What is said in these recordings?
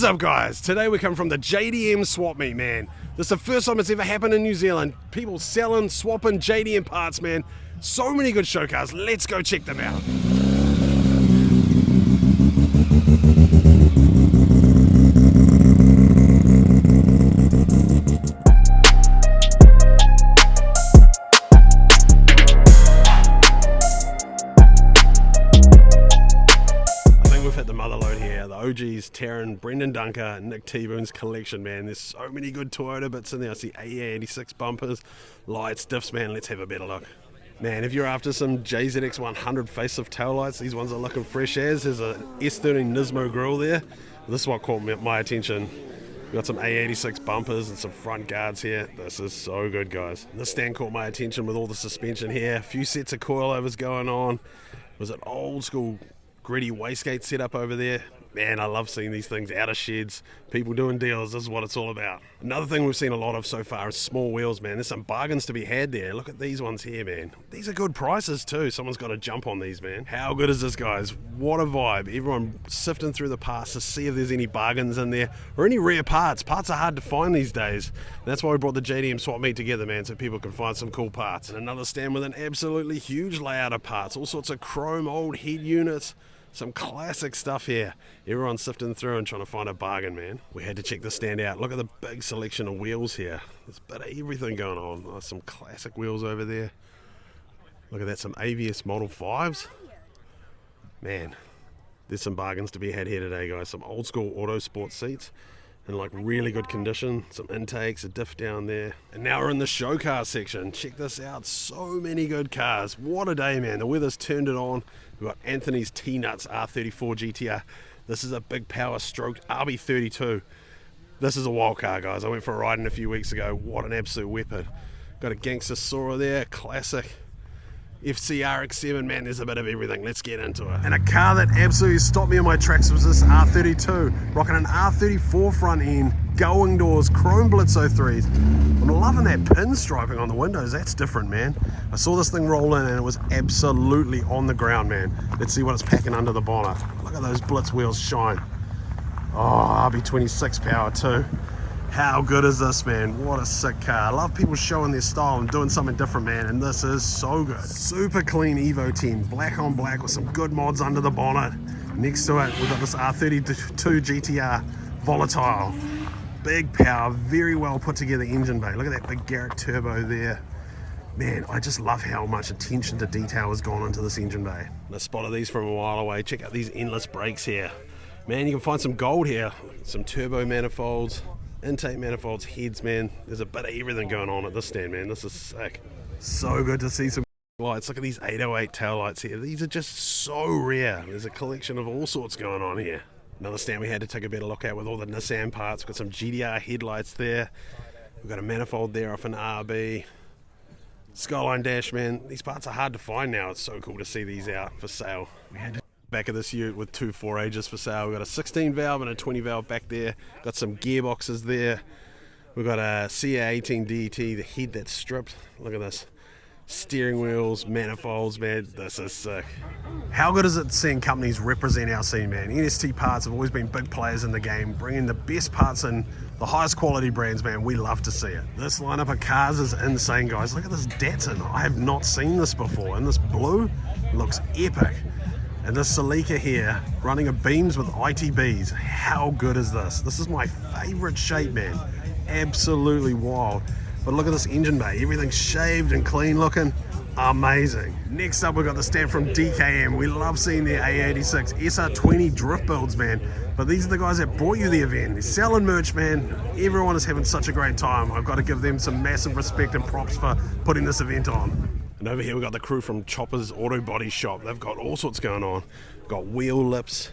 What is up, guys? Today we come from the JDM swap meet, man. This is the first time it's ever happened in New Zealand. People selling, swapping JDM parts, man. So many good show cars. Let's go check them out. OG's Taryn, Brendan Dunker, Nick T-Boon's collection, man. There's so many good Toyota bits in there. I see AE86 bumpers, lights, diffs, man. Let's have a better look. Man, if you're after some JZX 100 facelift taillights, these ones are looking fresh as. There's a S13 Nismo grill there. This is what caught my attention. We've got some A86 bumpers and some front guards here. This is so good, guys. This stand caught my attention with all the suspension here. A few sets of coilovers going on. Was it old school gritty wastegate setup over there? Man, I love seeing these things out of sheds, people doing deals. This is what it's all about. Another thing we've seen a lot of so far is small wheels, man. There's some bargains to be had there. Look at these ones here, man. These are good prices too. Someone's got to jump on these, man. How good is this, guys? What a vibe. Everyone sifting through the parts to see if there's any bargains in there or any rare parts. Parts are hard to find these days. That's why we brought the JDM swap meet together, man, so people can find some cool parts. And another stand with an absolutely huge layout of parts. All sorts of chrome old head units. Some classic stuff here. Everyone's sifting through and trying to find a bargain, man. We had to check the stand out. Look at the big selection of wheels here. There's a bit of everything going on. Oh, some classic wheels over there. Look at that, some AVS Model 5s. Man, there's some bargains to be had here today, guys. Some old school auto sport seats in like really good condition. Some intakes, a diff down there. And now we're in the show car section. Check this out. So many good cars. What a day, man. The weather's turned it on. We've got Anthony's T-Nuts R34 GTR. This is a big power stroked RB32. This is a wild car, guys. I went for a ride in a few weeks ago. What an absolute weapon. Got a Gangster Sora there, classic. FCRX7, man, there's a bit of everything. Let's get into it. And a car that absolutely stopped me in my tracks was this R32. Rocking an R34 front end, going doors, chrome Blitz 03s. I'm loving that pinstriping on the windows. That's different, man. I saw this thing roll in and it was absolutely on the ground, man. Let's see what it's packing under the bonnet. Look at those Blitz wheels shine. Oh, RB26 power too. How good is this, man? What a sick car. I love people showing their style and doing something different, man, and this is so good. Super clean Evo 10, black on black with some good mods under the bonnet. Next to it, we've got this R32 GTR volatile. Big power, very well put together engine bay. Look at that big Garrett turbo there. Man, I just love how much attention to detail has gone into this engine bay. I spotted these from a while away. Check out these endless brakes here. Man, you can find some gold here. Some turbo manifolds. Intake manifolds, heads, man. There's a bit of everything going on at this stand, man. This is sick. So good to see some lights. Look at these 808 tail lights here. These are just so rare. There's a collection of all sorts going on here. Another stand we had to take a better look at with all the Nissan parts. We've got some GDR headlights there. We've got a manifold there off an RB. Skyline dash, man. These parts are hard to find now. It's so cool to see these out for sale. We had to back of this ute with two 4Ages for sale. We've got a 16 valve and a 20 valve back there. Got some gearboxes there. We've got a CA18 DET, the head that's stripped. Look at this. Steering wheels, manifolds, man. This is sick. How good is it seeing companies represent our scene, man? NST Parts have always been big players in the game, bringing the best parts in, the highest quality brands, man. We love to see it. This lineup of cars is insane, guys. Look at this Datsun. I have not seen this before. And this blue looks epic. And this Celica here, running a beams with ITBs. How good is this? This is my favorite shape, man. Absolutely wild. But look at this engine bay. Everything's shaved and clean looking. Amazing. Next up, we've got the stand from DKM. We love seeing their A86 SR20 drift builds, man. But these are the guys that brought you the event. They're selling merch, man. Everyone is having such a great time. I've got to give them some massive respect and props for putting this event on. And over here we've got the crew from Chopper's Auto Body Shop. They've got all sorts going on. Got wheel lips,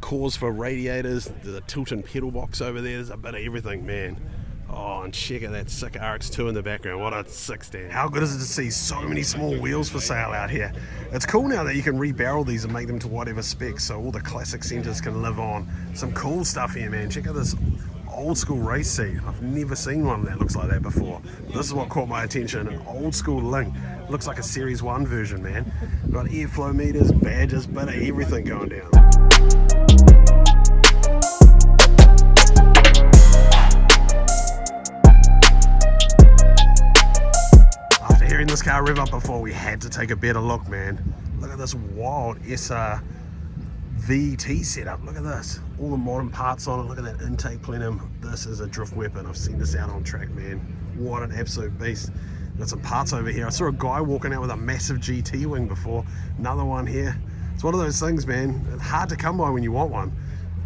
cores for radiators, there's a tilt and pedal box over there. There's a bit of everything, man. Oh, and check out that sick RX2 in the background. What a sick stand. How good is it to see so many small wheels for sale out here? It's cool now that you can rebarrel these and make them to whatever specs so all the classic centers can live on. Some cool stuff here, man. Check out this old school race seat. I've never seen one that looks like that before. This is what caught my attention, an old school Link. Looks like a Series 1 version, man. Got airflow meters, badges, bit of everything going down. hearing this car rev up before, we had to take a better look, man. Look at this wild SR VT setup. Look at this. All the modern parts on it. Look at that intake plenum. This is a drift weapon. I've seen this out on track, man. What an absolute beast. Got some parts over here. I saw a guy walking out with a massive GT wing before. Another one here. It's one of those things, man. It's hard to come by when you want one.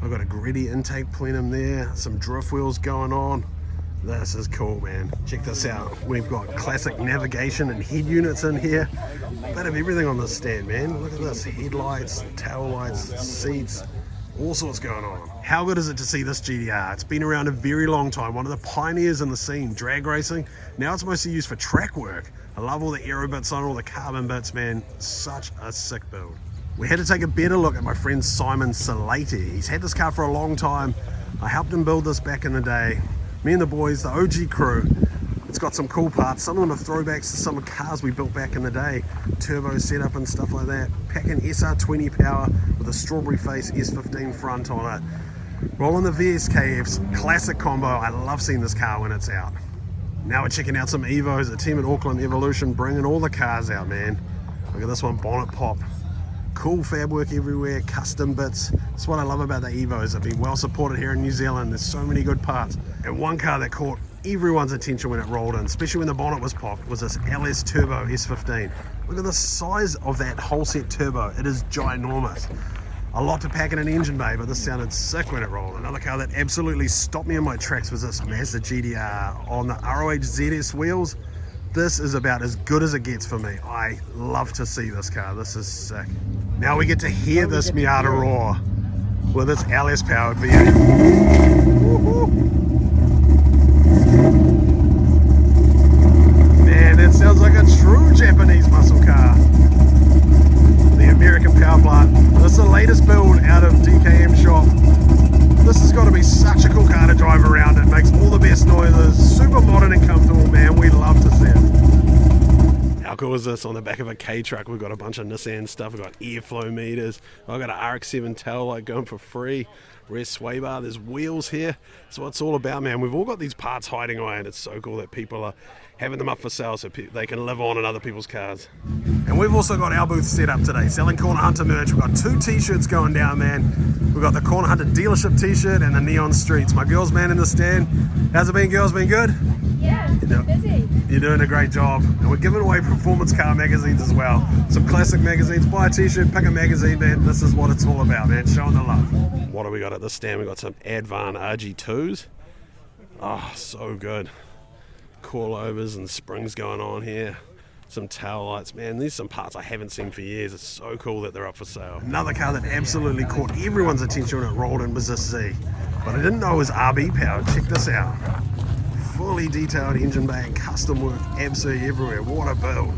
I've got a gritty intake plenum there. Some drift wheels going on. This is cool, man. Check this out. We've got classic navigation and head units in here. Bit of everything on this stand, man. Look at this. Headlights, tail lights, seats, all sorts going on. How good is it to see this GDR? It's been around a very long time. One of the pioneers in the scene, drag racing. Now it's mostly used for track work. I love all the aero bits on, all the carbon bits, man. Such a sick build. We had to take a better look at my friend Simon Salati. He's had this car for a long time. I helped him build this back in the day. Me and the boys, the OG crew. It's got some cool parts. Some of them are throwbacks to some of the cars we built back in the day. Turbo setup and stuff like that. Packing SR20 power with a strawberry face S15 front on it. Rolling the VSKFs, classic combo. I love seeing this car when it's out. Now we're checking out some Evos. The team at Auckland Evolution bringing all the cars out, man. Look at this one, bonnet pop. Cool fab work everywhere, custom bits. That's what I love about the Evos. They've been well supported here in New Zealand. There's so many good parts. And one car that caught everyone's attention when it rolled in, especially when the bonnet was popped, was this LS Turbo S15. Look at the size of that whole set turbo. It is ginormous. A lot to pack in an engine bay, but this sounded sick when it rolled. Another car that absolutely stopped me in my tracks was this Mazda GDR on the ROH ZS wheels. This is about as good as it gets for me. I love to see this car. This is sick. Now we get to hear this Miata roar with its LS powered V8. Man, that sounds like a true Japanese muscle car. The American power plant. This is the latest build out of DKM shop. This has got to be such a cool car to drive around. It makes all the best noises. Super modern and comfortable, man. We love to see it. How cool is this? On the back of a K truck, we've got a bunch of Nissan stuff. We've got airflow meters. I've got an RX-7 tail light going for free. Rear sway bar. There's wheels here. That's what it's all about, man. We've all got these parts hiding away, and it's so cool that people are having them up for sale so they can live on in other people's cars. And we've also got our booth set up today, selling Corner Hunter merch. We've got 2 t-shirts going down, man. We've got the Corner Hunter dealership t-shirt and the Neon Streets. My girls, man, in the stand. How's it been, girls? Been good? Yeah, it's been busy. You're doing a great job. And we're giving away performance car magazines as well. Some classic magazines. Buy a t-shirt, pick a magazine, man. This is what it's all about, man. Showing the love. What do we got at this stand? We got some Advan RG2s. Oh, so good. Coilovers and springs going on here. Some tail lights, man. These are some parts I haven't seen for years. It's so cool that they're up for sale. Another car that absolutely caught everyone's attention when it rolled in was this Z. But I didn't know it was RB powered. Check this out. Fully detailed engine bay and custom work absolutely everywhere. What a build.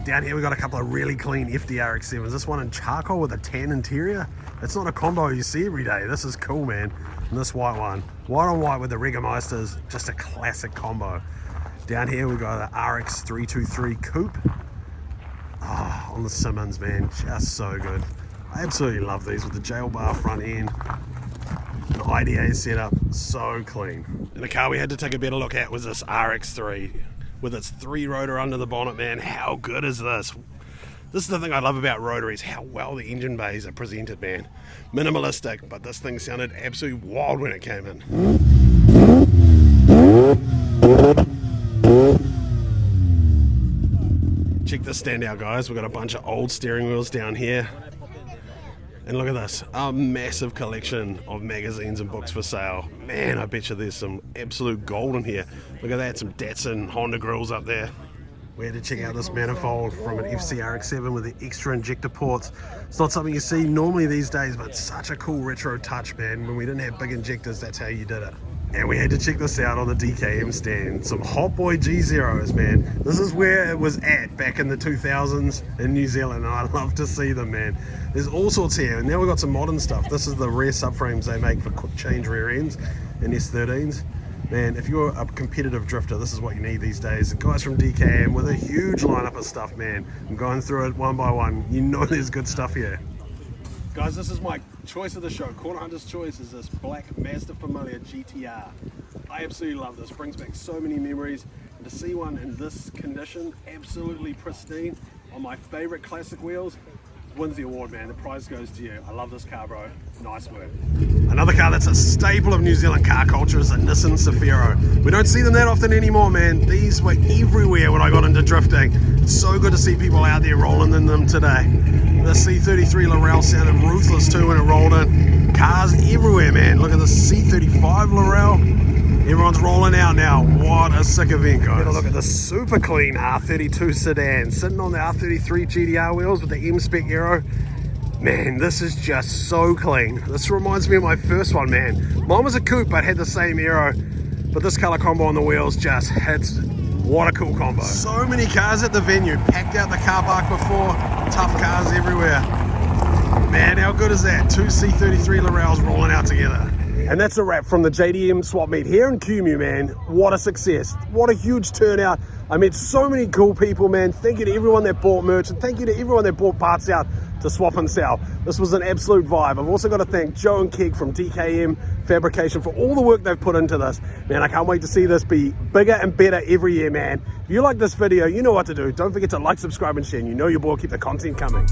Down here we got a couple of really clean FD RX-7s. This one in charcoal with a tan interior. It's not a combo you see every day. This is cool, man. And this white one. White on white with the Regameisters. Just a classic combo. Down here we got an RX-323 Coupe. Oh, on the Simmons, man. Just so good. I absolutely love these with the jail bar front end. An IDA setup, so clean. And the car we had to take a better look at was this RX-3 with its 3-rotor under the bonnet, man. How good is this? This is the thing I love about rotaries, how well the engine bays are presented, man. Minimalistic, but this thing sounded absolutely wild when it came in. Check this stand out, guys. We've got a bunch of old steering wheels down here. And look at this, a massive collection of magazines and books for sale. Man, I bet you there's some absolute gold in here. Look at that, some Datsun Honda grills up there. We had to check out this manifold from an FCRX-7 with the extra injector ports. It's not something you see normally these days, but such a cool retro touch, man. When we didn't have big injectors, that's how you did it. And we had to check this out on the DKM stand. Some Hot Boy G0s, man. This is where it was at back in the 2000s in New Zealand, and I love to see them, man. There's all sorts here, and now we've got some modern stuff. This is the rear subframes they make for quick change rear ends in S13s. Man, if you're a competitive drifter, this is what you need these days. The guys from DKM with a huge lineup of stuff, man. I'm going through it one by one. You know there's good stuff here. Guys, this is my choice of the show. Corner Hunter's choice is this black Mazda Familia GTR. I absolutely love this. Brings back so many memories. To see one in this condition, absolutely pristine, on my favorite classic wheels, wins the award, man. The prize goes to you. I love this car, bro. Nice work. Another car that's a staple of New Zealand car culture is a Nissan Safiro. We don't see them that often anymore, man. These were everywhere when I got into drifting. It's so good to see people out there rolling in them today. The C33 Laurel sounded ruthless too when it rolled in. Cars everywhere, man. Look at the C35 Laurel. Everyone's rolling out now. What a sick event, guys. Get a look at the super clean R32 sedan sitting on the R33 GDR wheels with the M-Spec Aero. Man, this is just so clean. This reminds me of my first one, man. Mine was a coupe but had the same Aero, but this color combo on the wheels just hits. What a cool combo. So many cars at the venue, packed out the car park before, tough cars everywhere. Man, how good is that? Two C33 Laurels rolling out together. And that's a wrap from the JDM swap meet here in Kumeu, man. What a success. What a huge turnout. I met so many cool people, man. Thank you to everyone that bought merch, and thank you to everyone that bought parts out to swap and sell. This was an absolute vibe. I've also got to thank Joe and Keg from DKM Fabrication for all the work they've put into this. Man, I can't wait to see this be bigger and better every year, man. If you like this video, you know what to do. Don't forget to like, subscribe, and share. And you know your boy will keep the content coming.